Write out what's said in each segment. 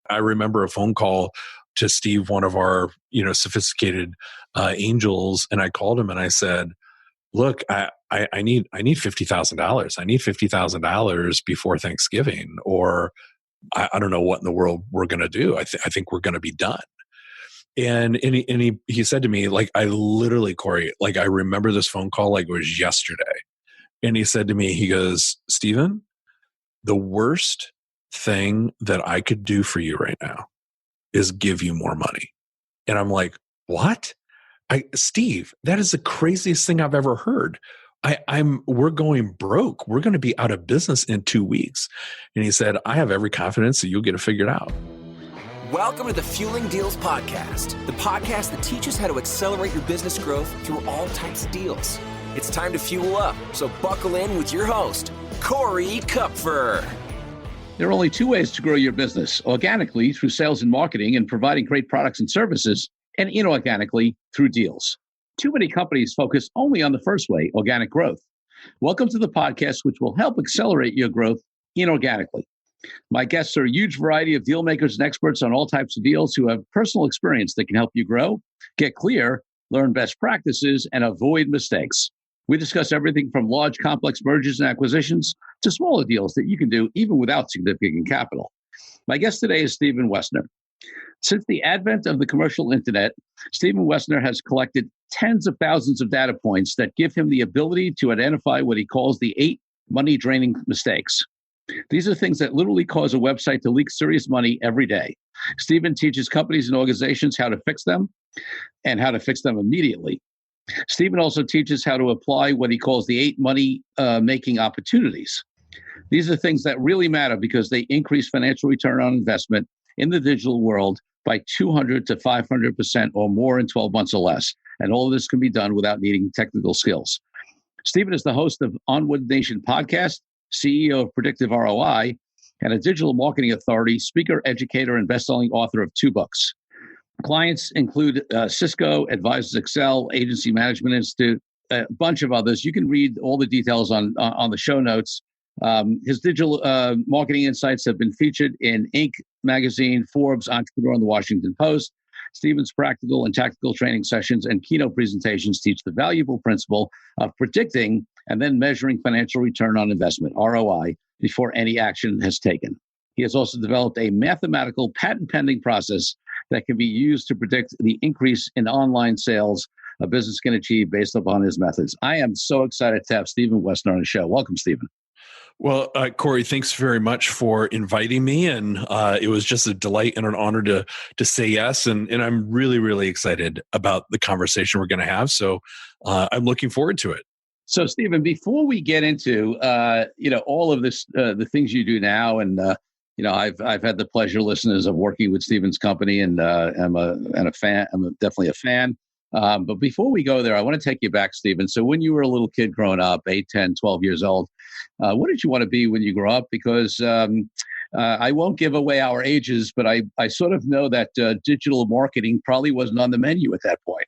I remember a phone call to Steve, one of our, sophisticated angels. And I called him and I said, look, I need $50,000. I need $50,000 before Thanksgiving, or I don't know what in the world we're going to do. I think we're going to be done. And he said to me, like, I literally, Corey, like, I remember this phone call like it was yesterday. And he said to me, he goes, Stephen, the worst thing that I could do for you right now is give you more money. And I'm like, what? Steve, that is the craziest thing I've ever heard. We're going broke. We're going to be out of business in 2 weeks. And he said, I have every confidence that you'll get it figured out. Welcome to the Fueling Deals Podcast, the podcast that teaches how to accelerate your business growth through all types of deals. It's time to fuel up, so buckle in with your host, Corey Kupfer. There are only two ways to grow your business: organically through sales and marketing and providing great products and services, and inorganically through deals. Too many companies focus only on the first way, organic growth. Welcome to the podcast, which will help accelerate your growth inorganically. My guests are a huge variety of deal makers and experts on all types of deals who have personal experience that can help you grow, get clear, learn best practices, and avoid mistakes. We discuss everything from large, complex mergers and acquisitions to smaller deals that you can do even without significant capital. My guest today is Stephen Woessner. Since the advent of the commercial internet, Stephen Woessner has collected tens of thousands of data points that give him the ability to identify what he calls the 8 money-draining mistakes. These are things that literally cause a website to leak serious money every day. Stephen teaches companies and organizations how to fix them and how to fix them immediately. Stephen also teaches how to apply what he calls the 8 money-making opportunities. These are things that really matter because they increase financial return on investment in the digital world by 200 to 500% or more in 12 months or less. And all of this can be done without needing technical skills. Stephen is the host of Onward Nation podcast, CEO of Predictive ROI, and a digital marketing authority, speaker, educator, and bestselling author of 2 books. Clients include Cisco, Advisors Excel, Agency Management Institute, a bunch of others. You can read all the details on the show notes. His digital marketing insights have been featured in Inc. magazine, Forbes, Entrepreneur, and the Washington Post. Stephen's practical and tactical training sessions and keynote presentations teach the valuable principle of predicting and then measuring financial return on investment, ROI, before any action has taken. He has also developed a mathematical patent-pending process that can be used to predict the increase in online sales a business can achieve based upon his methods. I am so excited to have Stephen Woessner on the show. Welcome, Stephen. Well, Corey, thanks very much for inviting me. And it was just a delight and an honor to say yes. And I'm really, really excited about the conversation we're going to have. So I'm looking forward to it. So, Stephen, before we get into all of this, the things you do now, and I've had the pleasure, listeners, of working with Stephen's company, and I'm a fan. I'm definitely a fan. But before we go there, I want to take you back, Stephen. So when you were a little kid growing up, 8, 10, 12 years old, what did you want to be when you grew up? Because I won't give away our ages, but I sort of know that digital marketing probably wasn't on the menu at that point.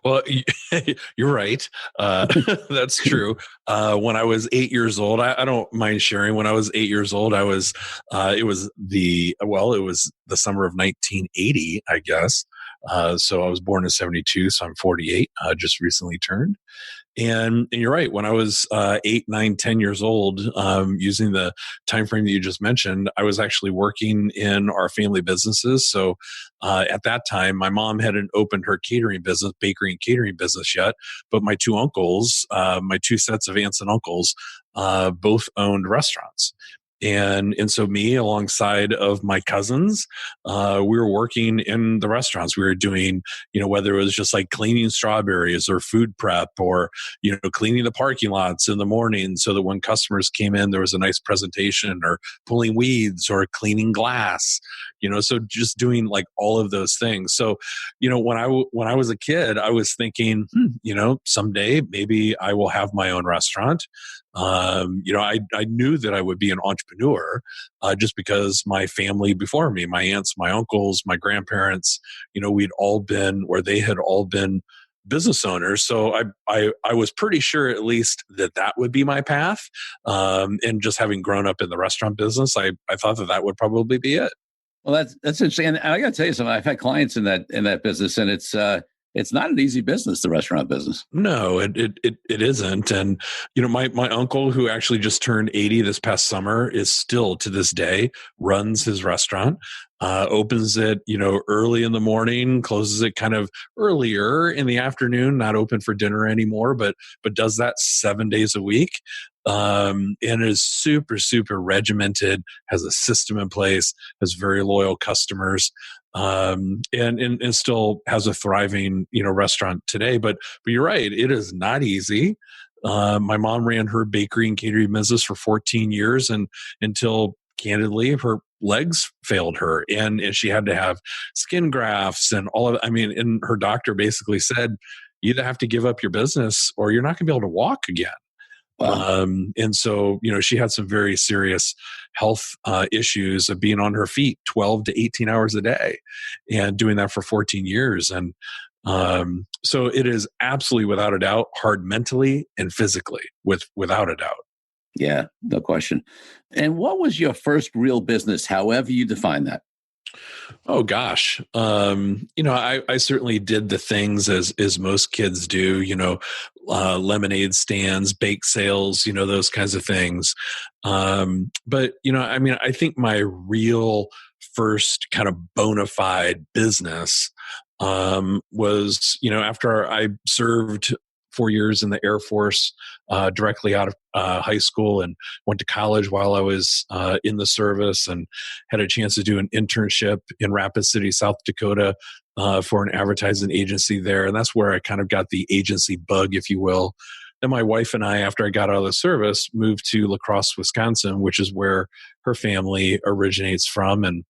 Well, you're right. That's true. When I was 8 years old, I don't mind sharing. When I was 8 years old, it was the summer of 1980, I guess. So I was born in 72, so I'm 48, just recently turned. And you're right. When I was 8, 9, 10 years old, using the time frame that you just mentioned, I was actually working in our family businesses. So at that time, my mom hadn't opened her catering business, bakery and catering business yet, but my 2 uncles, my 2 sets of aunts and uncles, both owned restaurants. And so me, alongside of my cousins, we were working in the restaurants. We were doing, whether it was just like cleaning strawberries or food prep, or, cleaning the parking lots in the morning so that when customers came in, there was a nice presentation, or pulling weeds or cleaning glass, so just doing like all of those things. So, when I was a kid, I was thinking, someday maybe I will have my own restaurant. I knew that I would be an entrepreneur just because my family before me, my aunts, my uncles, my grandparents, they had all been business owners. So I was pretty sure at least that would be my path. And just having grown up in the restaurant business, I thought that would probably be it. Well, that's interesting. And I got to tell you something. I've had clients in that business, and it's not an easy business, the restaurant business. No, it isn't. And my uncle, who actually just turned 80 this past summer, is still to this day runs his restaurant. Opens it, early in the morning, closes it kind of earlier in the afternoon, not open for dinner anymore, but does that 7 days a week. And is super, super regimented, has a system in place, has very loyal customers, and still has a thriving, restaurant today. But you're right, it is not easy. My mom ran her bakery and catering business for 14 years, and until candidly her legs failed her, and she had to have skin grafts and all of. And her doctor basically said, you either have to give up your business or you're not going to be able to walk again. Wow. And so, she had some very serious health issues of being on her feet 12 to 18 hours a day and doing that for 14 years. And so it is absolutely, without a doubt, hard mentally and physically, without a doubt. Yeah, no question. And what was your first real business, however you define that? Oh gosh. I certainly did the things as most kids do, lemonade stands, bake sales, those kinds of things. But I think my real first kind of bona fide business was, after I served 4 years in the Air Force, directly out of high school, and went to college while I was in the service, and had a chance to do an internship in Rapid City, South Dakota, for an advertising agency there. And that's where I kind of got the agency bug, if you will. Then my wife and I, after I got out of the service, moved to La Crosse, Wisconsin, which is where her family originates from, and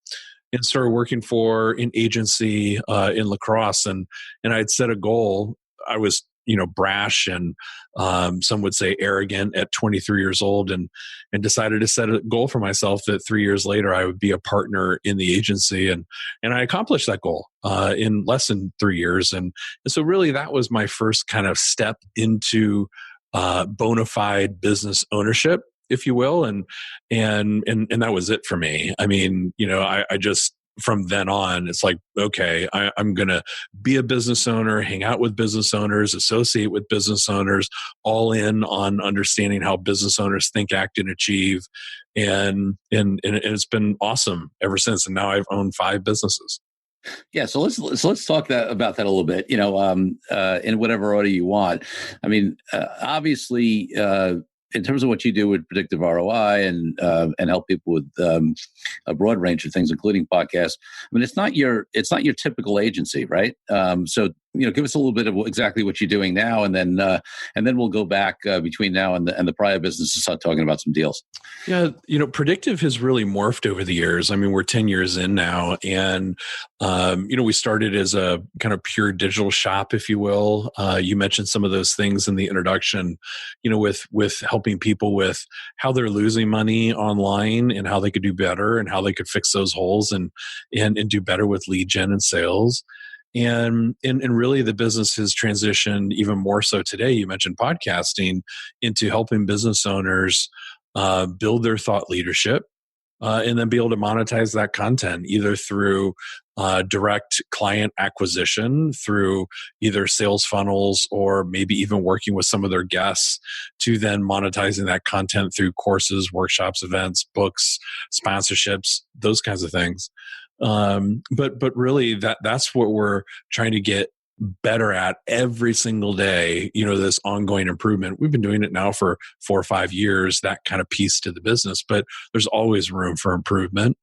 started working for an agency in La Crosse. And I'd set a goal. I was brash and some would say arrogant at 23 years old, and decided to set a goal for myself that 3 years later I would be a partner in the agency. And I accomplished that goal in less than 3 years. And so really that was my first kind of step into bona fide business ownership, if you will. And that was it for me. I just, from then on, it's like, okay, I'm going to be a business owner, hang out with business owners, associate with business owners, all in on understanding how business owners think, act, and achieve. And it's been awesome ever since. And now I've owned 5 businesses. Yeah, so let's talk about that a little bit. In whatever order you want. Obviously, in terms of what you do with Predictive ROI and help people with a broad range of things, including podcasts. It's not your typical agency, right? So give us a little bit of exactly what you're doing now, and then we'll go back between now and the prior business to start talking about some deals. Yeah, Predictive has really morphed over the years. We're 10 years in now, and we started as a kind of pure digital shop, if you will. You mentioned some of those things in the introduction, with helping people with how they're losing money online and how they could do better and how they could fix those holes and do better with lead gen and sales. And really the business has transitioned even more so today. You mentioned podcasting, into helping business owners build their thought leadership and then be able to monetize that content either through direct client acquisition, through either sales funnels, or maybe even working with some of their guests to then monetizing that content through courses, workshops, events, books, sponsorships, those kinds of things. But really that's what we're trying to get better at every single day, this ongoing improvement. We've been doing it now for 4 or 5 years, that kind of piece to the business, but there's always room for improvement.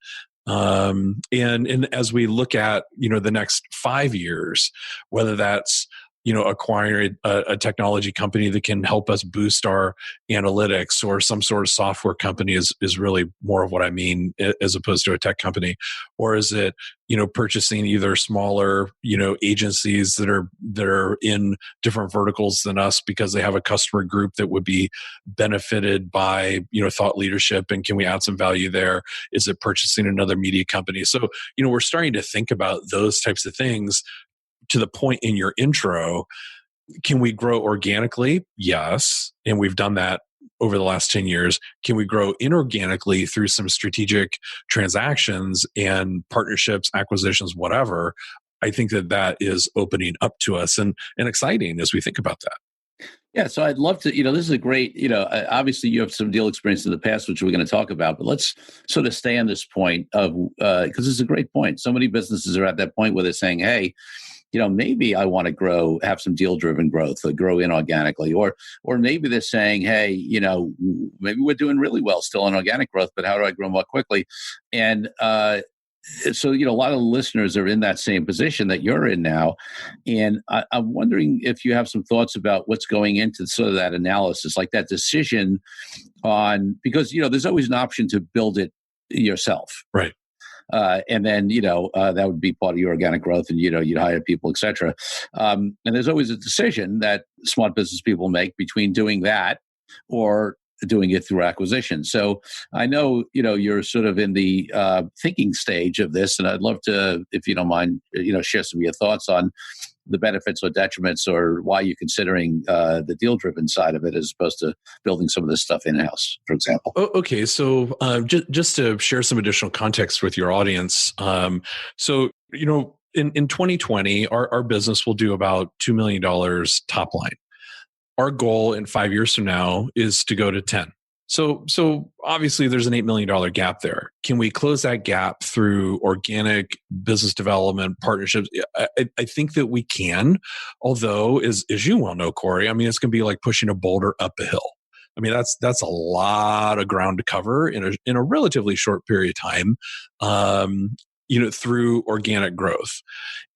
And as we look at, the next 5 years, whether that's, acquiring a technology company that can help us boost our analytics, or some sort of software company is really more of what I mean, as opposed to a tech company. Or is it, purchasing either smaller, agencies that are in different verticals than us because they have a customer group that would be benefited by, thought leadership, and can we add some value there? Is it purchasing another media company? So, we're starting to think about those types of things. To the point in your intro, can we grow organically? Yes. And we've done that over the last 10 years? Can we grow inorganically through some strategic transactions and partnerships, acquisitions, whatever? I think that is opening up to us and exciting as we think about that. Yeah, so I'd love to, this is a great, obviously you have some deal experience in the past, which we're going to talk about, but let's sort of stay on this point of, because it's a great point. So many businesses are at that point where they're saying, hey, maybe I want to have some deal-driven growth, or grow inorganically, or maybe they're saying, hey, maybe we're doing really well still in organic growth, but how do I grow more quickly? And so, a lot of listeners are in that same position that you're in now. And I'm wondering if you have some thoughts about what's going into sort of that analysis, like that decision on, because, there's always an option to build it yourself. Right. And then, that would be part of your organic growth and, you'd hire people, et cetera. And there's always a decision that smart business people make between doing that or doing it through acquisition. So I know, you're sort of in the thinking stage of this, and I'd love to, if you don't mind, share some of your thoughts on the benefits or detriments, or why you're considering the deal-driven side of it as opposed to building some of this stuff in-house, for example. Okay, so just to share some additional context with your audience. So, in 2020, our business will do about $2 million top line. Our goal in 5 years from now is to go to 10. So obviously there's an $8 million gap there. Can we close that gap through organic business development partnerships? I think that we can, although as you well know, Corey, it's going to be like pushing a boulder up a hill. That's a lot of ground to cover in a relatively short period of time. Through organic growth.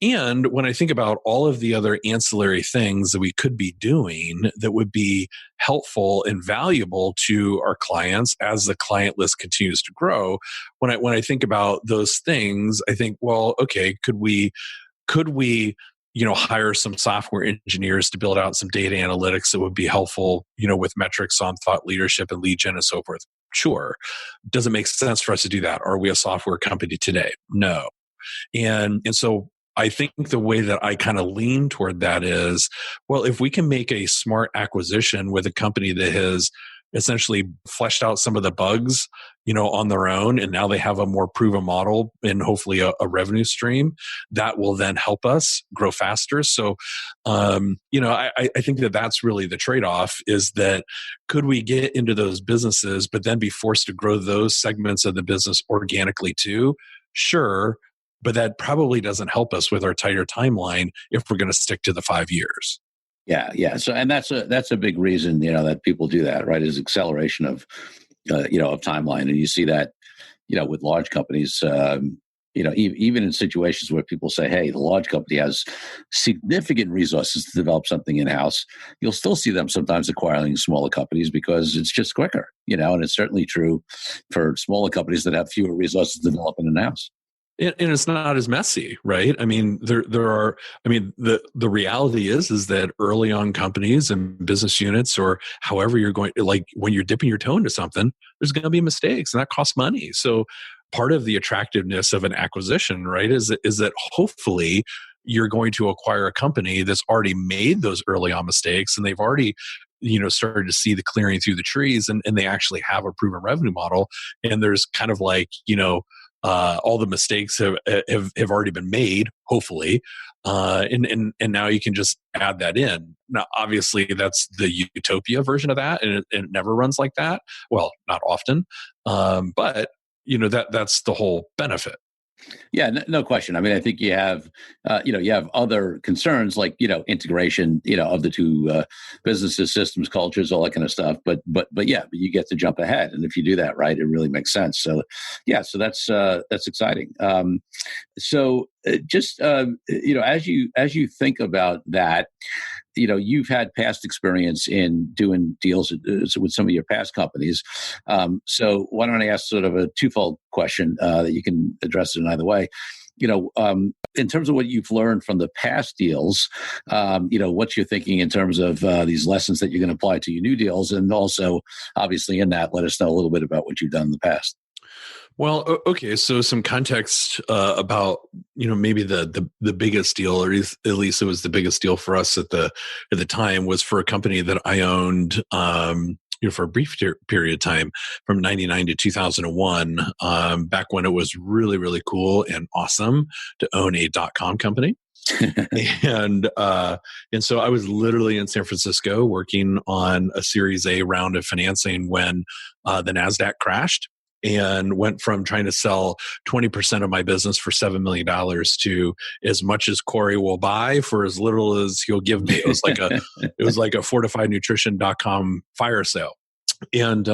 And when I think about all of the other ancillary things that we could be doing that would be helpful and valuable to our clients as the client list continues to grow, when I think about those things, I think, well, okay, could we hire some software engineers to build out some data analytics that would be helpful, with metrics on thought leadership and lead gen and so forth? Sure. Does it make sense for us to do that? Are we a software company today? No. And so I think the way that I kind of lean toward that is, well, if we can make a smart acquisition with a company that has essentially fleshed out some of the bugs, on their own, and now they have a more proven model and hopefully a revenue stream that will then help us grow faster. So, I think that's really the trade-off, is that could we get into those businesses, but then be forced to grow those segments of the business organically too? Sure. But that probably doesn't help us with our tighter timeline if we're going to stick to the 5 years. Yeah. So, and that's a big reason, that people do that, right? Is acceleration of timeline. And you see that, with large companies, even in situations where people say, hey, the large company has significant resources to develop something in-house, you'll still see them sometimes acquiring smaller companies because it's just quicker, and it's certainly true for smaller companies that have fewer resources to develop in-house. And it's not as messy, right? The reality is that early on companies and business units, or however you're going, like when you're dipping your toe into something, there's going to be mistakes, and that costs money. So part of the attractiveness of an acquisition, right, is that hopefully you're going to acquire a company that's already made those early on mistakes, and they've already started to see the clearing through the trees, and they actually have a proven revenue model. And there's kind of like, all the mistakes have already been made, hopefully, and now you can just add that in. Now, obviously, that's the utopia version of that, and it never runs like that. Well, not often, but that's the whole benefit. Yeah, no question. I think you have, you have other concerns like, integration, of the two businesses, systems, cultures, all that kind of stuff. But you get to jump ahead, and if you do that right, it really makes sense. So, so that's exciting. Just as you think about that, you've had past experience in doing deals with some of your past companies. So why don't I ask sort of a twofold question that you can address it in either way? In terms of what you've learned from the past deals, what you're thinking in terms of these lessons that you're going to apply to your new deals, and also, obviously, in that, let us know a little bit about what you've done in the past. Well, okay. So some context about maybe the biggest deal, or at least it was the biggest deal for us at the time, was for a company that I owned for a brief period of time from 99 to 2001, back when it was really, really cool and awesome to own a .com company. and so I was literally in San Francisco working on a Series A round of financing when the NASDAQ crashed, and went from trying to sell 20% of my business for $7 million to as much as Corey will buy for as little as he'll give me. It was like a fortifiednutrition.com fire sale. And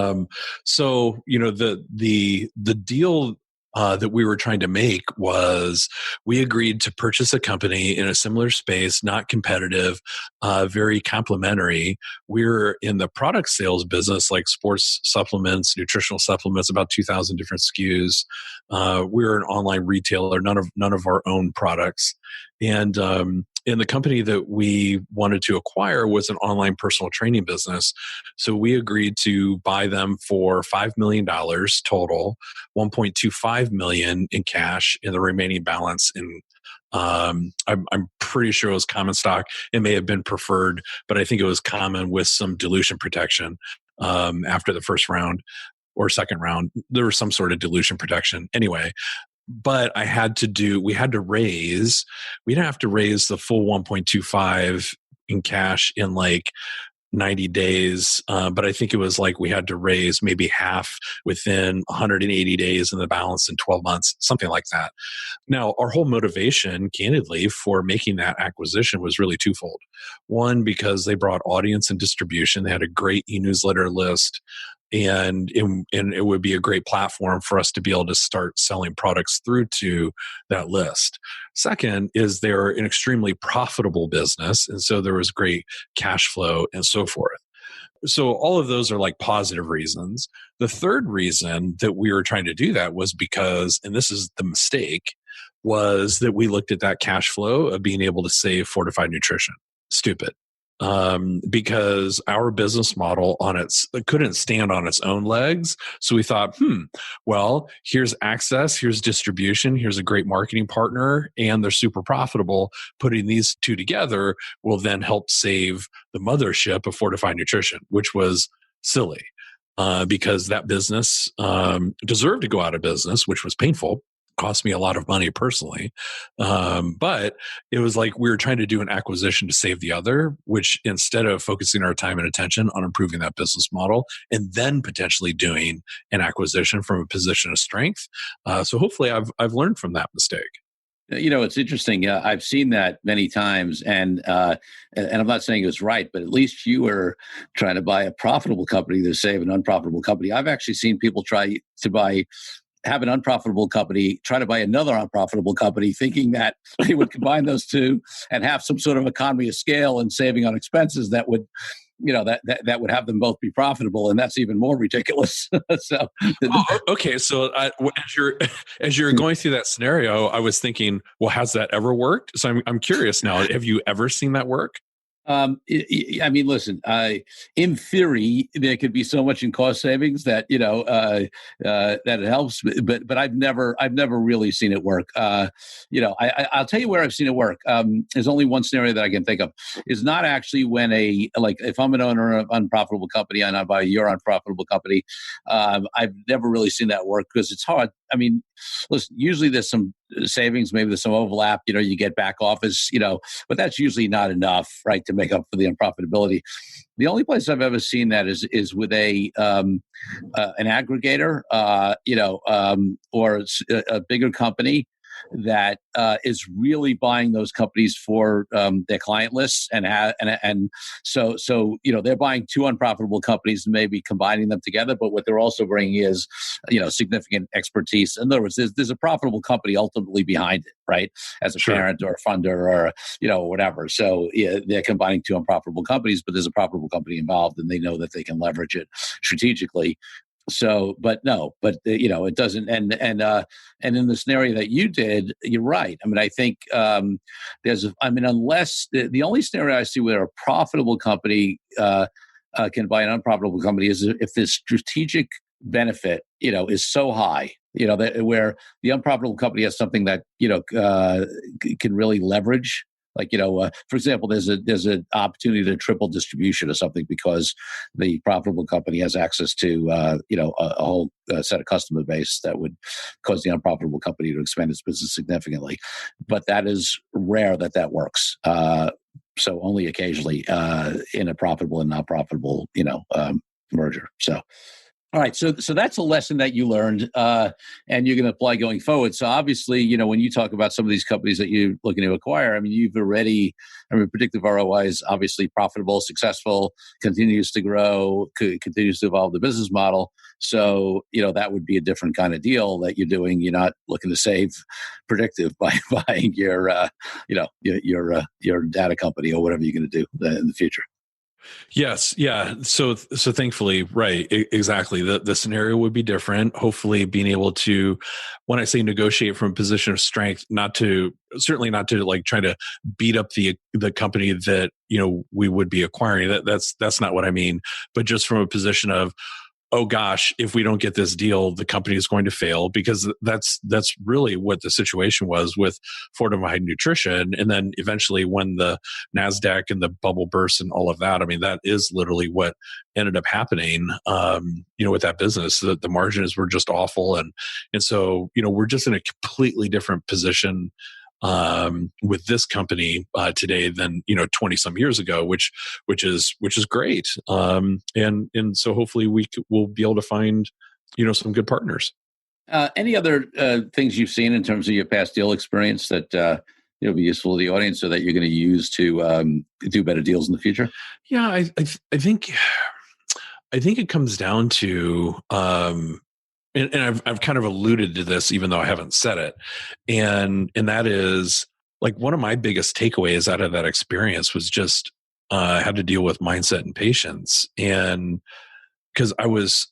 so, the deal that we were trying to make was we agreed to purchase a company in a similar space, not competitive, very complementary. We're in the product sales business, like sports supplements, nutritional supplements, about 2,000 different SKUs. We're an online retailer, none of our own products. And the company that we wanted to acquire was an online personal training business. So we agreed to buy them for $5 million total, $1.25 million in cash, and the remaining balance in, I'm pretty sure it was common stock. It may have been preferred, but I think it was common with some dilution protection after the first round or second round. There was some sort of dilution protection. Anyway, but we didn't have to raise the full 1.25 in cash in like 90 days. But I think it was like we had to raise maybe half within 180 days and the balance in 12 months, something like that. Now, our whole motivation, candidly, for making that acquisition was really twofold. One, because they brought audience and distribution. They had a great e-newsletter list. And it would be a great platform for us to be able to start selling products through to that list. Second is they're an extremely profitable business, and so there was great cash flow and so forth. So all of those are like positive reasons. The third reason that we were trying to do that was because, and this is the mistake, was that we looked at that cash flow of being able to save Fortified Nutrition. Stupid. Because our business model couldn't stand on its own legs. So we thought, well, here's access, here's distribution, here's a great marketing partner, and they're super profitable. Putting these two together will then help save the mothership of Fortified Nutrition, which was silly because that business deserved to go out of business, which was painful. Cost me a lot of money personally. But it was like we were trying to do an acquisition to save the other, which instead of focusing our time and attention on improving that business model and then potentially doing an acquisition from a position of strength. So hopefully I've learned from that mistake. It's interesting. I've seen that many times, and I'm not saying it was right, but at least you were trying to buy a profitable company to save an unprofitable company. I've actually seen people try to have an unprofitable company, try to buy another unprofitable company, thinking that they would combine those two and have some sort of economy of scale and saving on expenses that would, that would have them both be profitable, and that's even more ridiculous. Okay. So as you're going through that scenario, I was thinking, well, has that ever worked? So I'm curious now. Have you ever seen that work? Listen, in theory, there could be so much in cost savings that, that it helps, but I've never really seen it work. I'll tell you where I've seen it work. There's only one scenario that I can think of. Is not actually when if I'm an owner of an unprofitable company and I buy your unprofitable company, I've never really seen that work because it's hard. Listen, usually there's some savings, maybe there's some overlap, you get back office, but that's usually not enough, right, to make up for the unprofitability. The only place I've ever seen that is with an aggregator, or a bigger company that is really buying those companies for their client lists, and so they're buying two unprofitable companies and maybe combining them together. But what they're also bringing is significant expertise. In other words, there's a profitable company ultimately behind it, right? As a parent or a funder or whatever. So they're combining two unprofitable companies, but there's a profitable company involved, and they know that they can leverage it strategically. So, it doesn't. And in the scenario that you did, you're right. I think unless the only scenario I see where a profitable company can buy an unprofitable company is if the strategic benefit, is so high, where the unprofitable company has something that, can really leverage For example, there's an opportunity to triple distribution or something because the profitable company has access to a whole set of customer base that would cause the unprofitable company to expand its business significantly. But that is rare that works. So only occasionally in a profitable and not profitable merger. So. All right, so that's a lesson that you learned, and you're going to apply going forward. So obviously, when you talk about some of these companies that you're looking to acquire, Predictive ROI is obviously profitable, successful, continues to grow, continues to evolve the business model. So that would be a different kind of deal that you're doing. You're not looking to save Predictive by buying your data company or whatever you're going to do in the future. Yes. Yeah. So thankfully, right. Exactly. The scenario would be different. Hopefully being able to, when I say negotiate from a position of strength, certainly not to like try to beat up the company that, we would be acquiring. That's not what I mean, but just from a position of, oh gosh, if we don't get this deal, the company is going to fail, because that's really what the situation was with fortified nutrition. And then eventually when the NASDAQ and the bubble burst and all of that, that is literally what ended up happening, with that business. The margins were just awful. And so, we're just in a completely different position with this company today than 20 some years ago, which is great. And so hopefully we'll be able to find some good partners. Any other things you've seen in terms of your past deal experience that be useful to the audience, or that you're going to use to do better deals in the future? Yeah, I think it comes down to. And I've kind of alluded to this, even though I haven't said it, and that is like one of my biggest takeaways out of that experience was just had to deal with mindset and patience, and because I was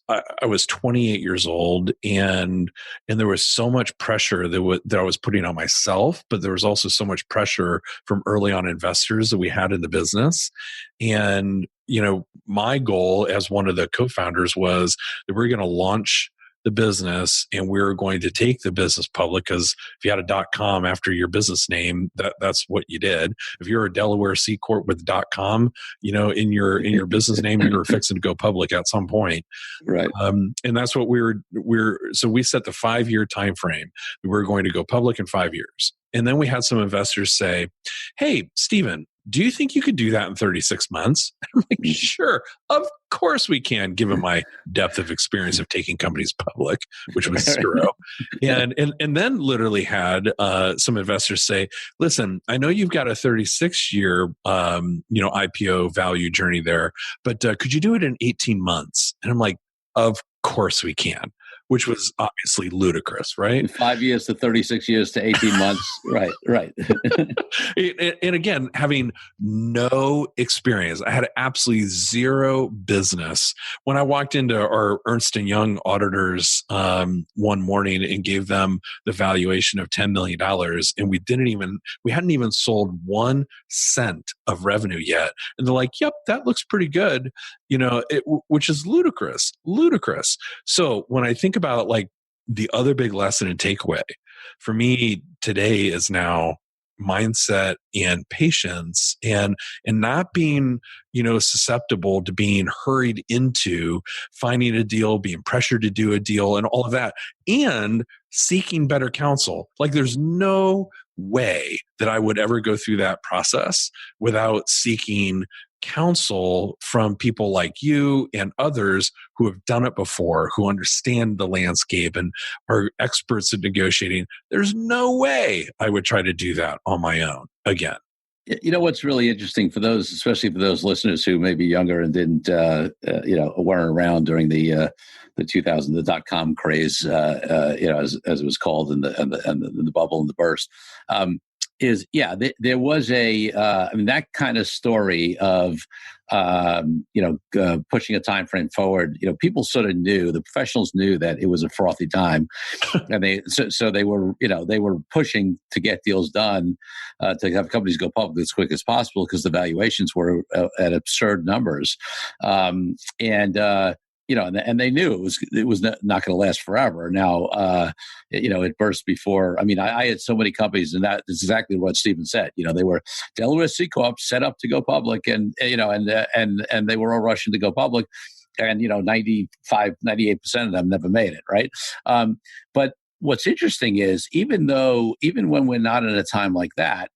28 years old, and there was so much pressure that I was putting on myself, but there was also so much pressure from early on investors that we had in the business, and my goal as one of the co-founders was that we're going to launch the business and we're going to take the business public, because if you had a .com after your business name, that's what you did. If you're a Delaware C Corp with .com, in your business name, you were fixing to go public at some point. Right. And that's what so we set the 5-year time frame. We're going to go public in 5 years. And then we had some investors say, "Hey, Stephen, do you think you could do that in 36 months? I'm like, sure, of course we can, given my depth of experience of taking companies public, which was 0. And then literally had some investors say, "Listen, I know you've got a 36-year IPO value journey there, but could you do it in 18 months?" And I'm like, of course we can, which was obviously ludicrous, right? 5 years to 36 years to 18 months. Right. And again, having no experience, I had absolutely zero business. When I walked into our Ernst & Young auditors one morning and gave them the valuation of $10 million, and we hadn't even sold 1 cent of revenue yet. And they're like, "Yep, that looks pretty good," which is ludicrous. So when I think about like the other big lesson and takeaway for me today is now mindset and patience, and not being susceptible to being hurried into finding a deal, being pressured to do a deal, and all of that, and seeking better counsel. Like there's no way that I would ever go through that process without seeking counsel from people like you and others who have done it before, who understand the landscape and are experts at negotiating. There's no way I would try to do that on my own again. What's really interesting for those, especially for those listeners who may be younger and didn't, weren't around during the 2000, the .com craze, as it was called, and the bubble and the burst. There was that kind of story of pushing a time frame forward. People sort of knew, the professionals knew that it was a frothy time, and they were pushing to get deals done, to have companies go public as quick as possible because the valuations were at absurd numbers, and they knew it was not going to last forever. Now, it burst before. I mean, I had so many companies, and that is exactly what Stephen said. They were Delaware C Corp set up to go public, and they were all rushing to go public, and 98% of them never made it, right? But what's interesting is even when we're not in a time like that,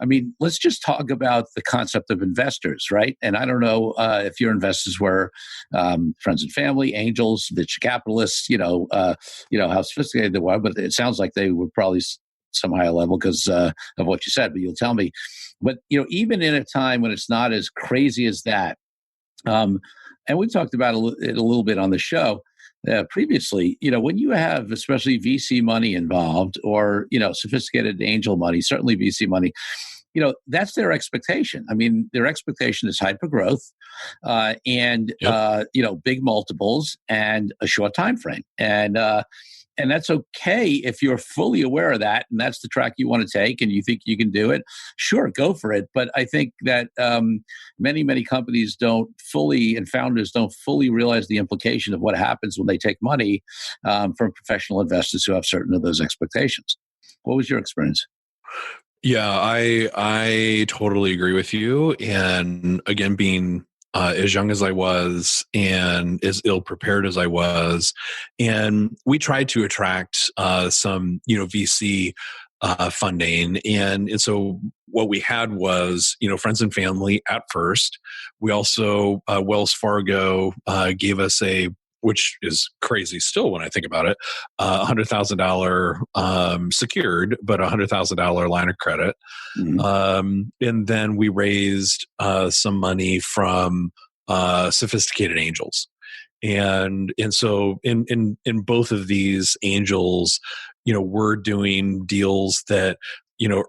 I mean, let's just talk about the concept of investors, right? And I don't know if your investors were friends and family, angels, venture capitalists, how sophisticated they were, but it sounds like they were probably some higher level because of what you said, but you'll tell me. But, even in a time when it's not as crazy as that, and we talked about it a little bit on the show, previously, when you have especially VC money involved or, sophisticated angel money, certainly VC money, that's their expectation. I mean, their expectation is hyper growth and, big multiples and a short time frame. And that's okay if you're fully aware of that and that's the track you want to take and you think you can do it. Sure, go for it. But I think that many companies and founders don't fully realize the implication of what happens when they take money from professional investors who have certain of those expectations. What was your experience? Yeah, I totally agree with you. And again, being as young as I was and as ill prepared as I was, and we tried to attract some VC funding, and so what we had was friends and family at first. We also Wells Fargo gave us which is crazy still when I think about it, $100,000 secured, but $100,000 line of credit. Mm-hmm. And then we raised some money from sophisticated angels. And so in both of these angels, we're doing deals that,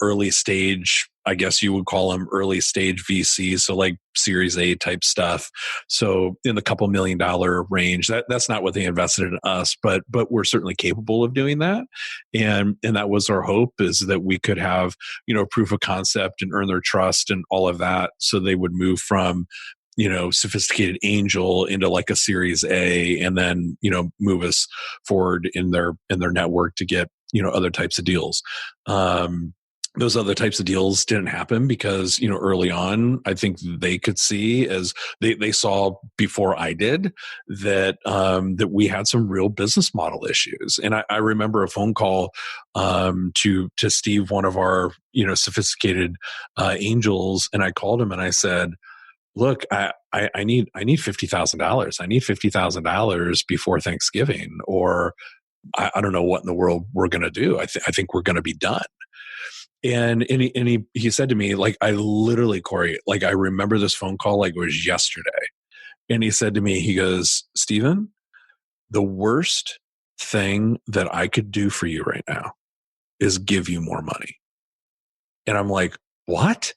early stage, I guess you would call them early stage VC. So like Series A type stuff. So in the couple $1 million range, that's not what they invested in us, but we're certainly capable of doing that. And that was our hope, is that we could have, proof of concept and earn their trust and all of that. So they would move from, sophisticated angel into like a Series A, and then, move us forward in their network to get, other types of deals. Those other types of deals didn't happen because, early on, I think they could see, as they saw before I did, that we had some real business model issues. And I remember a phone call to Steve, one of our, sophisticated angels. And I called him and I said, look, I need $50,000. I need $50,000 before Thanksgiving, or I don't know what in the world we're going to do. I think we're going to be done. And he said to me, like, I literally, Corey, like, I remember this phone call like it was yesterday. And he said to me, he goes, Stephen, the worst thing that I could do for you right now is give you more money. And I'm like, what?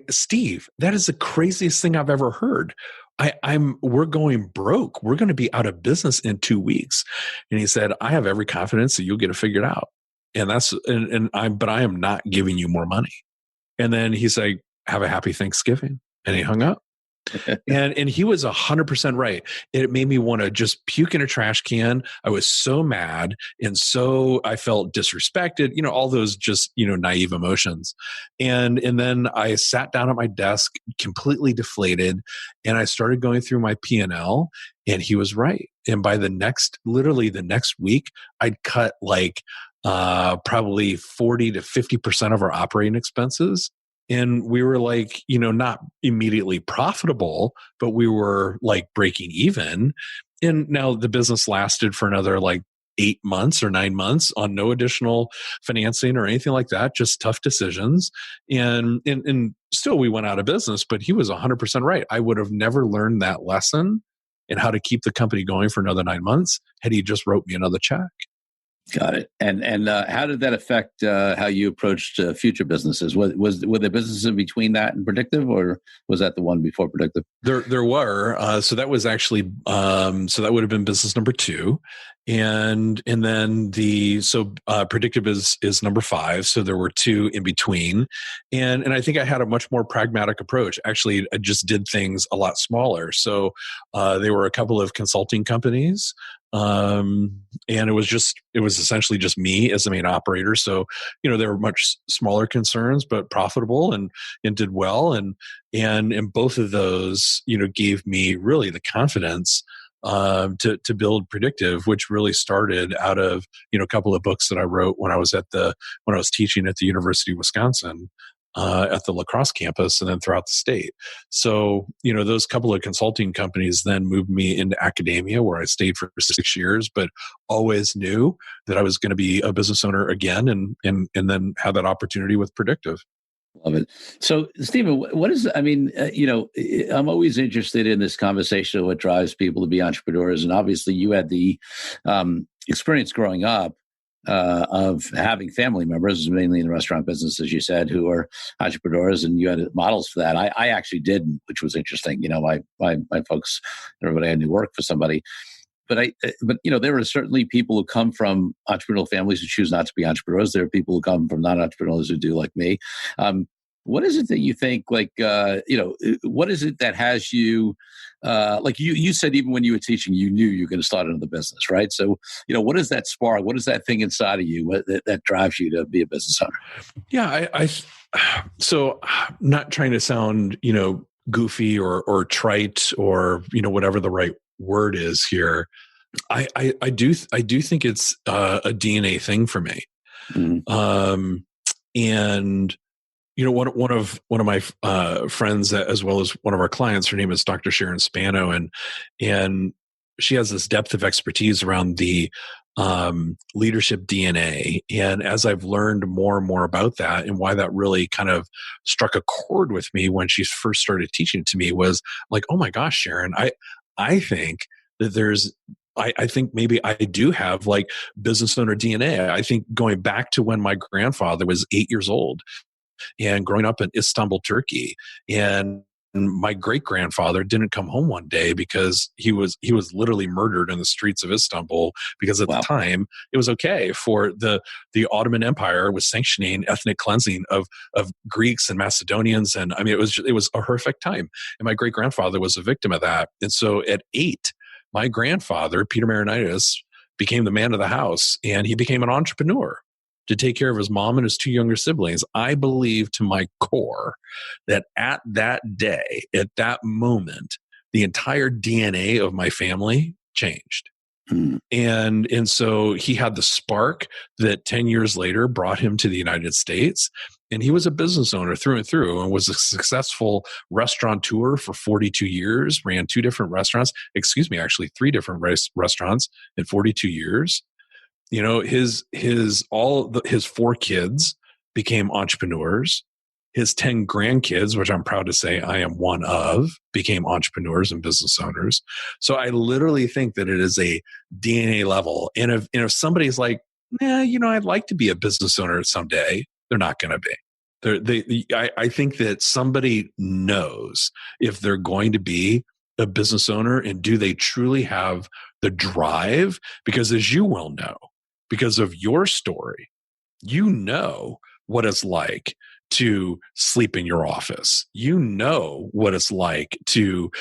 Steve, that is the craziest thing I've ever heard. We're going broke. We're going to be out of business in 2 weeks. And he said, I have every confidence that you'll get it figured out. And but I am not giving you more money. And then he's like, have a happy Thanksgiving. And he hung up. and he was 100% right. It made me want to just puke in a trash can. I was so mad, and so I felt disrespected, all those just, naive emotions. And then I sat down at my desk completely deflated, and I started going through my P&L, and he was right. And by literally the next week, I'd cut like probably 40 to 50% of our operating expenses. And we were like, not immediately profitable, but we were like breaking even. And now the business lasted for another like 8 months or 9 months on no additional financing or anything like that, just tough decisions. And still we went out of business, but he was 100% right. I would have never learned that lesson and how to keep the company going for another 9 months had he just wrote me another check. Got it. And how did that affect how you approached future businesses? Were there businesses in between that and Predictive, or was that the one before Predictive? There were. So that was actually so that would have been business number 2, and then Predictive is number 5. So there were 2 in between, and I think I had a much more pragmatic approach. Actually, I just did things a lot smaller. So there were a couple of consulting companies. And it was essentially just me as the main operator. So, there were much smaller concerns, but profitable and did well. And both of those, gave me really the confidence, to build Predictive, which really started out of, a couple of books that I wrote when I was teaching at the University of Wisconsin. At the La Crosse campus and then throughout the state. So, those couple of consulting companies then moved me into academia, where I stayed for 6 years, but always knew that I was going to be a business owner again and then have that opportunity with Predictive. Love it. So, Stephen, I'm always interested in this conversation of what drives people to be entrepreneurs. And obviously you had the experience growing up of having family members, mainly in the restaurant business, as you said, who are entrepreneurs, and you had models for that. I actually didn't, which was interesting. My folks, everybody I knew worked for somebody, but there are certainly people who come from entrepreneurial families who choose not to be entrepreneurs. There are people who come from non-entrepreneurs who do, like me. What is it that you think, what is it that has you, like you said, even when you were teaching, you knew you were going to start another business, right? So, what is that spark? What is that thing inside of you that drives you to be a business owner? Yeah, so not trying to sound, goofy or trite or, whatever the right word is here. I do think it's a DNA thing for me. Mm-hmm. And one of my friends, as well as one of our clients, her name is Dr. Sharon Spano, and she has this depth of expertise around the leadership DNA. And as I've learned more and more about that, and why that really kind of struck a chord with me when she first started teaching it to me, was like, oh my gosh, Sharon, I think that I think maybe I do have like business owner DNA. I think going back to when my grandfather was 8 years old, and growing up in Istanbul, Turkey, and my great grandfather didn't come home one day because he was literally murdered in the streets of Istanbul, because at the time it was okay for the Ottoman Empire was sanctioning ethnic cleansing of Greeks and Macedonians, and it was a horrific time, and my great grandfather was a victim of that. And so at 8, my grandfather, Peter Marinitis, became the man of the house, and he became an entrepreneur to take care of his mom and his 2 younger siblings. I believe to my core that at that day, at that moment, the entire DNA of my family changed. Mm. And so he had the spark that 10 years later brought him to the United States. And he was a business owner through and through, and was a successful restaurateur for 42 years, ran 3 different restaurants in 42 years. His 4 kids became entrepreneurs. His 10 grandkids, which I'm proud to say I am one of, became entrepreneurs and business owners. So I literally think that it is a DNA level. And if somebody's like, I'd like to be a business owner someday, they're not going to be. I think that somebody knows if they're going to be a business owner, and do they truly have the drive? Because as you well know, because of your story, what it's like to sleep in your office. What it's like to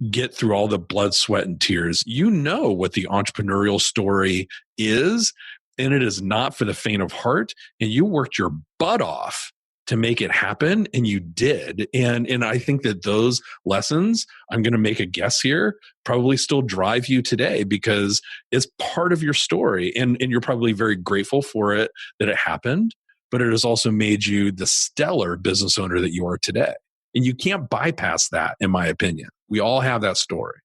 get through all the blood, sweat, and tears. What the entrepreneurial story is, and it is not for the faint of heart. And you worked your butt off to make it happen, and you did. And I think that those lessons, I'm going to make a guess here, probably still drive you today, because it's part of your story, and you're probably very grateful for it that it happened, but it has also made you the stellar business owner that you are today. And you can't bypass that, in my opinion. We all have that story.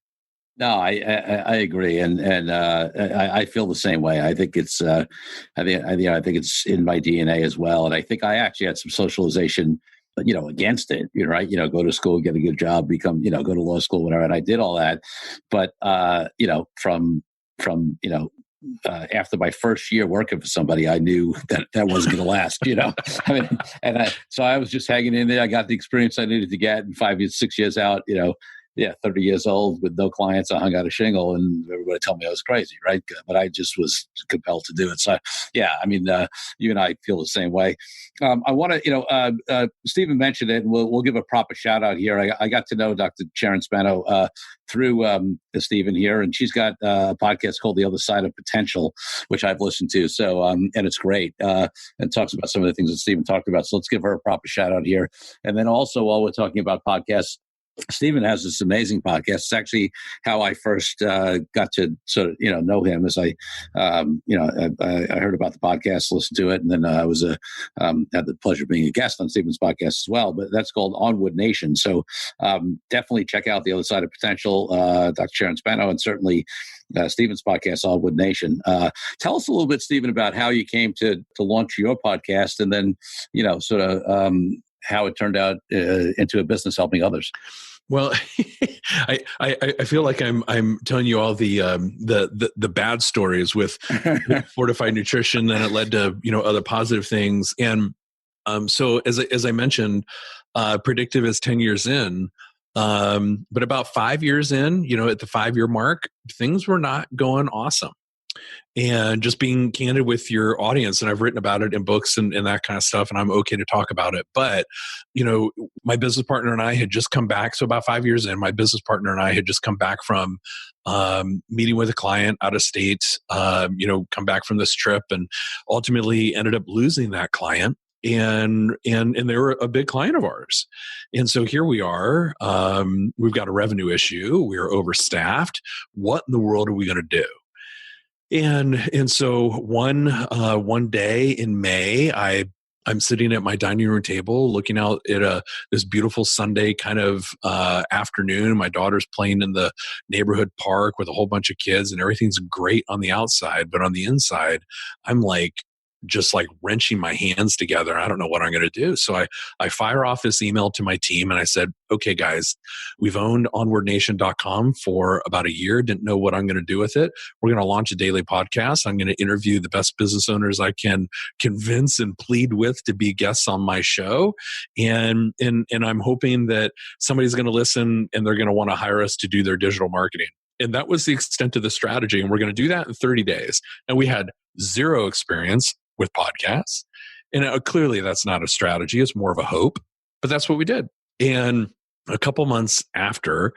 No, I agree, and I feel the same way. I think it's I think it's in my DNA as well, and I think I actually had some socialization, against it. Right? Go to school, get a good job, become go to law school, whatever. And I did all that, but from after my first year working for somebody, I knew that wasn't going to last, I mean, so I was just hanging in there. I got the experience I needed to get, and 5 years, 6 years out, 30 years old with no clients, I hung out a shingle, and everybody told me I was crazy, right? But I just was compelled to do it. So, you and I feel the same way. I want to, Stephen mentioned it, and we'll give a proper shout out here. I got to know Dr. Sharon Spano through Stephen here, and she's got a podcast called The Other Side of Potential, which I've listened to. So, and it's great, and talks about some of the things that Stephen talked about. So let's give her a proper shout out here. And then also, while we're talking about podcasts, Stephen has this amazing podcast. It's actually how I first got to sort of know him. As I heard about the podcast, listened to it, and then I was had the pleasure of being a guest on Stephen's podcast as well. But that's called Onward Nation. So definitely check out The Other Side of Potential, Dr. Sharon Spano, and certainly Stephen's podcast, Onward Nation. Tell us a little bit, Stephen, about how you came to launch your podcast, and then how it turned out into a business helping others. Well, I feel like I'm telling you all the bad stories with fortified nutrition, then it led to other positive things, and so as I mentioned, Predictive is 10 years in, but about 5 years in, at the 5-year mark, things were not going awesome. And just being candid with your audience, and I've written about it in books and that kind of stuff, and I'm okay to talk about it. But, my business partner and I had just come back. So about 5 years in, my business partner and I had just come back from meeting with a client out of state, come back from this trip, and ultimately ended up losing that client. And they were a big client of ours. And so here we are, we've got a revenue issue. We are overstaffed. What in the world are we going to do? And so one day in May, I'm sitting at my dining room table looking out at this beautiful Sunday kind of afternoon. My daughter's playing in the neighborhood park with a whole bunch of kids, and everything's great on the outside, but on the inside, I'm just wrenching my hands together. I don't know what I'm going to do. So I fire off this email to my team, and I said, okay, guys, we've owned onwardnation.com for about a year. Didn't know what I'm going to do with it. We're going to launch a daily podcast. I'm going to interview the best business owners I can convince and plead with to be guests on my show. And I'm hoping that somebody's going to listen, and they're going to want to hire us to do their digital marketing. And that was the extent of the strategy. And we're going to do that in 30 days. And we had zero experience with podcasts. And clearly that's not a strategy. It's more of a hope, but that's what we did. And a couple months after,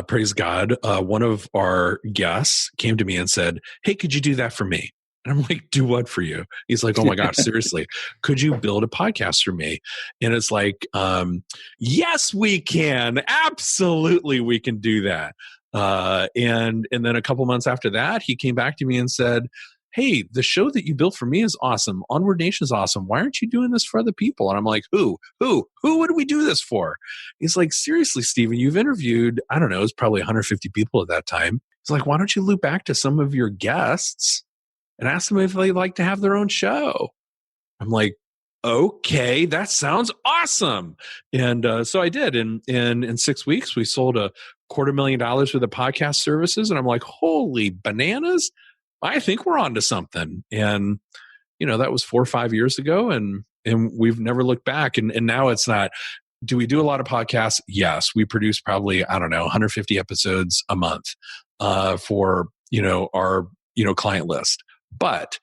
praise God, one of our guests came to me and said, hey, could you do that for me? And I'm like, do what for you? He's like, oh my gosh, seriously, could you build a podcast for me? And it's like, yes, we can. Absolutely, we can do that. And then a couple months after that, he came back to me and said, hey, the show that you built for me is awesome. Onward Nation is awesome. Why aren't you doing this for other people? And I'm like, who would we do this for? He's like, seriously, Stephen, you've interviewed, I don't know, it's probably 150 people at that time. He's like, why don't you loop back to some of your guests and ask them if they'd like to have their own show? I'm like, okay, that sounds awesome. And so I did. And in 6 weeks, we sold $250,000 worth of podcast services. And I'm like, holy bananas. I think we're on to something. And, that was 4 or 5 years ago, and we've never looked back. And now it's not, do we do a lot of podcasts? Yes. We produce probably, 150 episodes a month for, our, client list. But,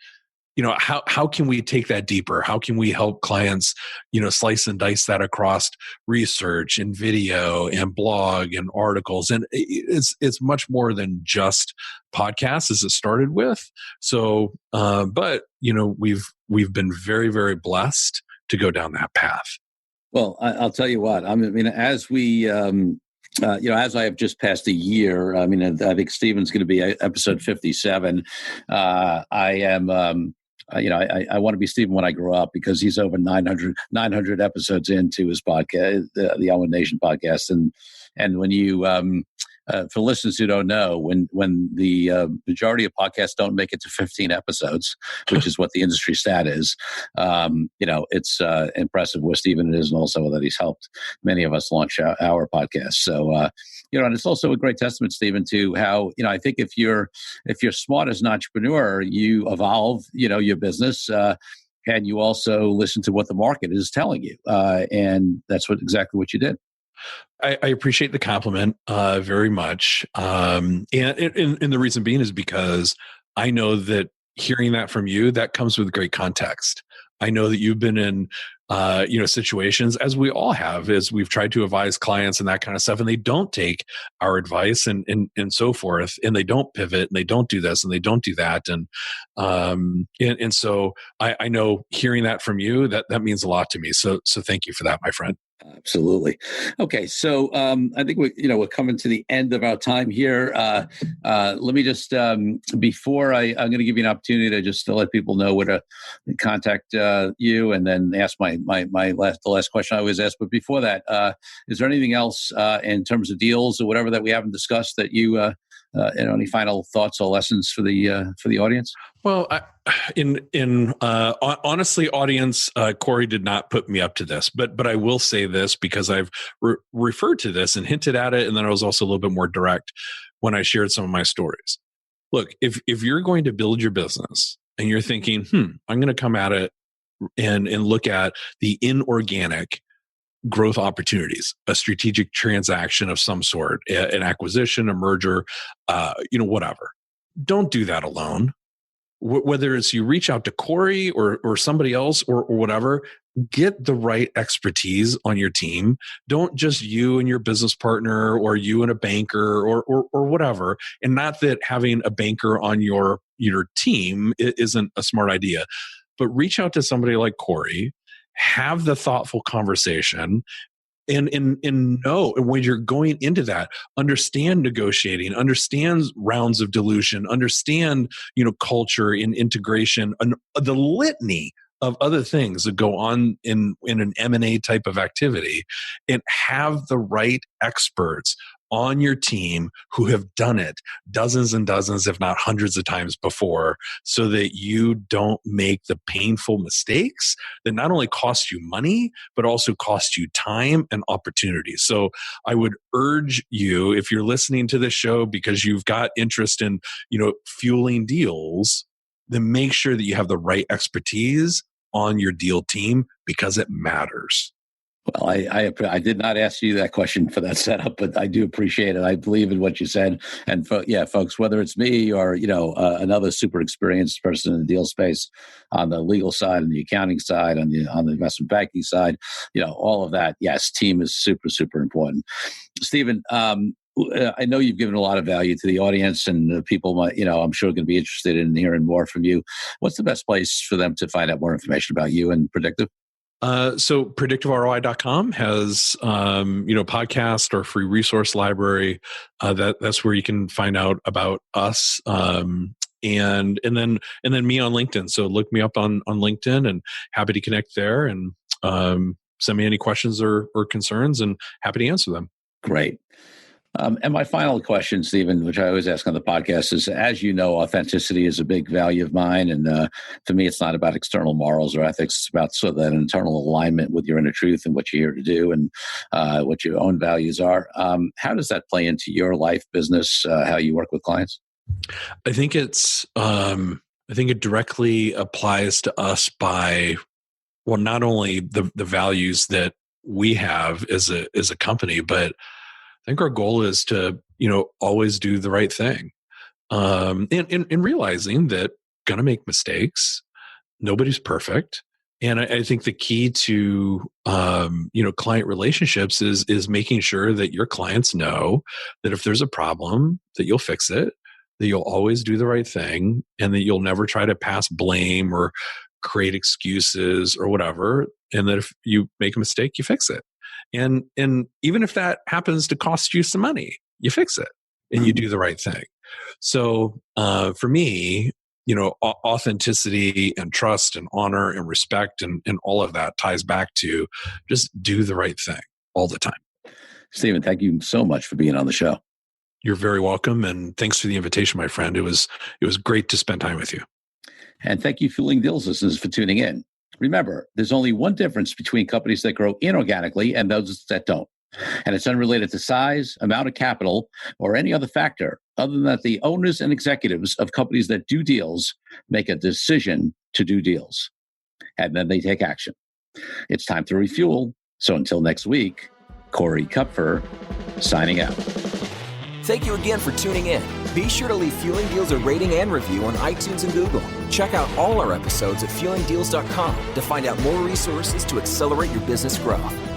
how can we take that deeper? How can we help clients, slice and dice that across research and video and blog and articles? And it's much more than just podcasts as it started with. So, but we've been very, very blessed to go down that path. Well, I'll tell you what. I mean, as we as I have just passed a year, I think Stephen's going to be episode 57. I am. I want to be Stephen when I grow up, because he's over 900 episodes into his podcast, the Onward Nation podcast. And when you, for listeners who don't know, when the majority of podcasts don't make it to 15 episodes, which is what the industry stat is, it's impressive where Stephen is, and also that he's helped many of us launch our podcast. So, and it's also a great testament, Stephen, to how, I think if you're smart as an entrepreneur, you evolve, your business, and you also listen to what the market is telling you. And that's exactly what you did. I appreciate the compliment very much. And the reason being is because I know that hearing that from you, that comes with great context. I know that you've been in, situations, as we all have, as we've tried to advise clients and that kind of stuff, and they don't take our advice and so forth, and they don't pivot, and they don't do this, and they don't do that, and so I know hearing that from you, that means a lot to me. So thank you for that, my friend. Absolutely. Okay, so I think we're coming to the end of our time here. Let me just before I'm going to give you an opportunity to let people know where to contact you, and then ask the last question I always ask. But before that, is there anything else in terms of deals or whatever that we haven't discussed that you any final thoughts or lessons for the audience? Well, honestly, audience, Corey did not put me up to this, but I will say this because I've referred to this and hinted at it, and then I was also a little bit more direct when I shared some of my stories. Look, if you're going to build your business and you're thinking, I'm going to come at it and look at the inorganic growth opportunities, a strategic transaction of some sort, an acquisition, a merger, whatever. Don't do that alone. Whether it's you reach out to Corey or somebody else or whatever, get the right expertise on your team. Don't just you and your business partner or you and a banker or whatever. And not that having a banker on your team isn't a smart idea, but reach out to somebody like Corey, have the thoughtful conversation, and know when you're going into that, understand negotiating, understand rounds of dilution, understand culture and integration, and the litany of other things that go on in an M&A type of activity, and have the right experts on your team who have done it dozens and dozens, if not hundreds of times before, so that you don't make the painful mistakes that not only cost you money, but also cost you time and opportunity. So I would urge you, if you're listening to this show because you've got interest in, fueling deals, then make sure that you have the right expertise on your deal team, because it matters. Well, I did not ask you that question for that setup, but I do appreciate it. I believe in what you said. And folks, whether it's me or, another super experienced person in the deal space, on the legal side, on the accounting side, on the investment banking side, all of that. Yes, team is super, super important. Stephen, I know you've given a lot of value to the audience, and people might, I'm sure going to be interested in hearing more from you. What's the best place for them to find out more information about you and Predictive? So predictiveroi.com has, podcast or free resource library. That's where you can find out about us. And then me on LinkedIn. So look me up on LinkedIn, and happy to connect there, and send me any questions or concerns, and happy to answer them. Great. And my final question, Stephen, which I always ask on the podcast, is, as you know, authenticity is a big value of mine. And for me, it's not about external morals or ethics. It's about sort of that internal alignment with your inner truth and what you're here to do, and what your own values are. How does that play into your life, business, how you work with clients? I think it directly applies to us by, well, not only the values that we have as a company, but I think our goal is to, always do the right thing. And realizing that going to make mistakes, nobody's perfect. And I think the key to, client relationships is making sure that your clients know that if there's a problem, that you'll fix it, that you'll always do the right thing, and that you'll never try to pass blame or create excuses or whatever. And that if you make a mistake, you fix it. And even if that happens to cost you some money, you fix it and you do the right thing. So for me, authenticity and trust and honor and respect and all of that ties back to just do the right thing all the time. Stephen, thank you so much for being on the show. You're very welcome. And thanks for the invitation, my friend. It was great to spend time with you. And thank you, Fueling Deals listeners, for tuning in. Remember, there's only one difference between companies that grow inorganically and those that don't. And it's unrelated to size, amount of capital, or any other factor, other than that the owners and executives of companies that do deals make a decision to do deals. And then they take action. It's time to refuel. So until next week, Corey Kupfer signing out. Thank you again for tuning in. Be sure to leave Fueling Deals a rating and review on iTunes and Google. Check out all our episodes at fuelingdeals.com to find out more resources to accelerate your business growth.